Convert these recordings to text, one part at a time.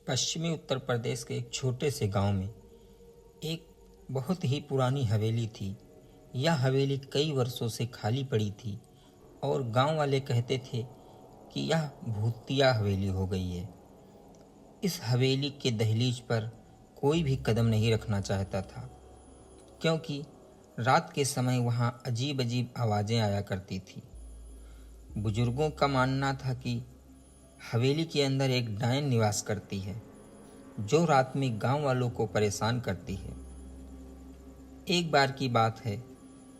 पश्चिमी उत्तर प्रदेश के एक छोटे से गांव में एक बहुत ही पुरानी हवेली थी। यह हवेली कई वर्षों से खाली पड़ी थी और गांव वाले कहते थे कि यह भूतिया हवेली हो गई है। इस हवेली के दहलीज पर कोई भी कदम नहीं रखना चाहता था, क्योंकि रात के समय वहां अजीब अजीब आवाज़ें आया करती थी। बुजुर्गों का मानना था कि हवेली के अंदर एक डायन निवास करती है, जो रात में गांव वालों को परेशान करती है। एक बार की बात है,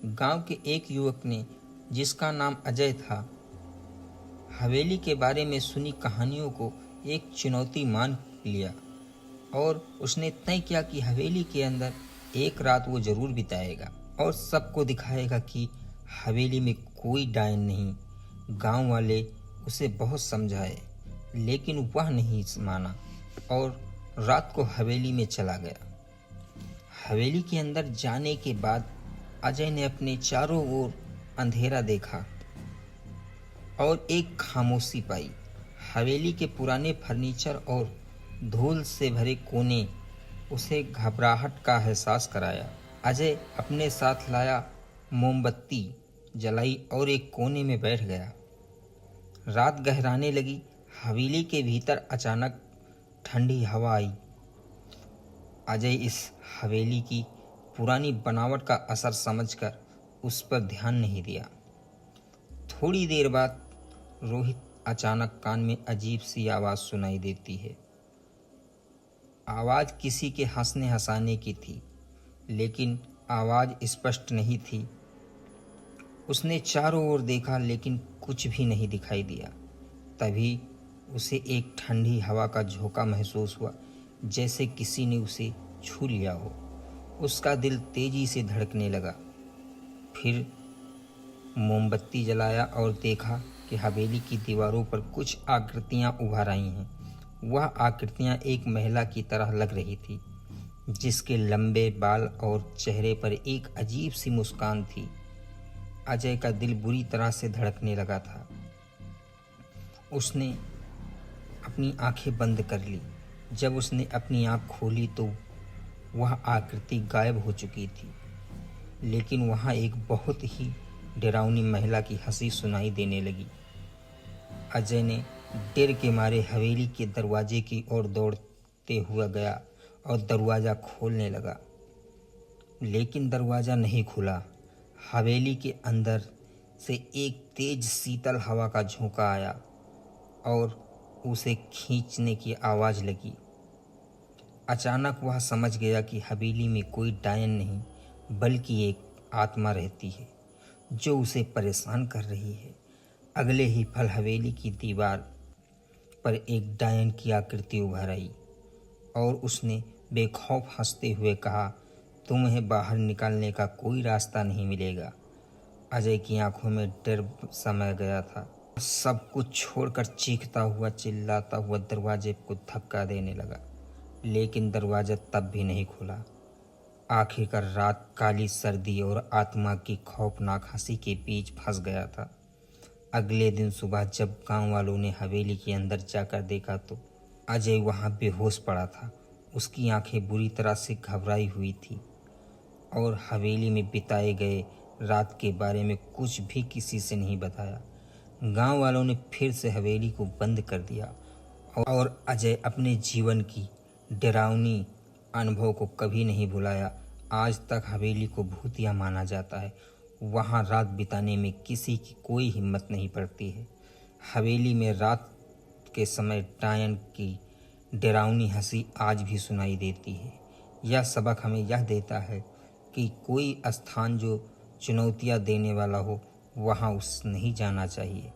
गांव के एक युवक ने, जिसका नाम अजय था, हवेली के बारे में सुनी कहानियों को एक चुनौती मान लिया और उसने तय किया कि हवेली के अंदर एक रात वो जरूर बिताएगा और सबको दिखाएगा कि हवेली में कोई डायन नहीं। गांव वाले उसे बहुत समझाए, लेकिन वह नहीं माना और रात को हवेली में चला गया। हवेली के अंदर जाने के बाद अजय ने अपने चारों ओर अंधेरा देखा और एक खामोशी पाई। हवेली के पुराने फर्नीचर और धूल से भरे कोने उसे घबराहट का एहसास कराया। अजय अपने साथ लाया मोमबत्ती जलाई और एक कोने में बैठ गया। रात गहराने लगी। हवेली के भीतर अचानक ठंडी हवा आई। अजय इस हवेली की पुरानी बनावट का असर समझकर उस पर ध्यान नहीं दिया। थोड़ी देर बाद रोहित अचानक कान में अजीब सी आवाज़ सुनाई देती है। आवाज़ किसी के हंसने हंसाने की थी, लेकिन आवाज़ स्पष्ट नहीं थी। उसने चारों ओर देखा, लेकिन कुछ भी नहीं दिखाई दिया। तभी उसे एक ठंडी हवा का झोंका महसूस हुआ, जैसे किसी ने उसे छू लिया हो। उसका दिल तेजी से धड़कने लगा। फिर मोमबत्ती जलाया और देखा कि हवेली की दीवारों पर कुछ आकृतियां उभर आई हैं। वह आकृतियां एक महिला की तरह लग रही थी, जिसके लंबे बाल और चेहरे पर एक अजीब सी मुस्कान थी। अजय का दिल बुरी तरह से धड़कने लगा था। उसने अपनी आंखें बंद कर ली। जब उसने अपनी आंख खोली तो वह आकृति गायब हो चुकी थी, लेकिन वहाँ एक बहुत ही डरावनी महिला की हंसी सुनाई देने लगी। अजय ने डर के मारे हवेली के दरवाजे की ओर दौड़ते हुए गया और दरवाज़ा खोलने लगा, लेकिन दरवाज़ा नहीं खुला। हवेली के अंदर से एक तेज शीतल हवा का झोंका आया और उसे खींचने की आवाज़ लगी। अचानक वह समझ गया कि हवेली में कोई डायन नहीं, बल्कि एक आत्मा रहती है, जो उसे परेशान कर रही है। अगले ही पल हवेली की दीवार पर एक डायन की आकृति उभर आई और उसने बेखौफ हंसते हुए कहा, तुम्हें बाहर निकलने का कोई रास्ता नहीं मिलेगा। अजय की आंखों में डर समा गया था। सब कुछ छोड़कर चीखता हुआ, चिल्लाता हुआ दरवाजे को धक्का देने लगा, लेकिन दरवाज़ा तब भी नहीं खुला। आखिरकार रात काली सर्दी और आत्मा की खौफनाक हंसी के बीच फंस गया था। अगले दिन सुबह जब गांव वालों ने हवेली के अंदर जाकर देखा तो अजय वहां बेहोश पड़ा था। उसकी आंखें बुरी तरह से घबराई हुई थी और हवेली में बिताए गए रात के बारे में कुछ भी किसी से नहीं बताया। गांव वालों ने फिर से हवेली को बंद कर दिया और अजय अपने जीवन की डरावनी अनुभव को कभी नहीं भुलाया। आज तक हवेली को भूतिया माना जाता है। वहाँ रात बिताने में किसी की कोई हिम्मत नहीं पड़ती है। हवेली में रात के समय डायन की डरावनी हंसी आज भी सुनाई देती है। यह सबक हमें यह देता है कि कोई स्थान जो चुनौतियाँ देने वाला हो, वहाँ उस नहीं जाना चाहिए।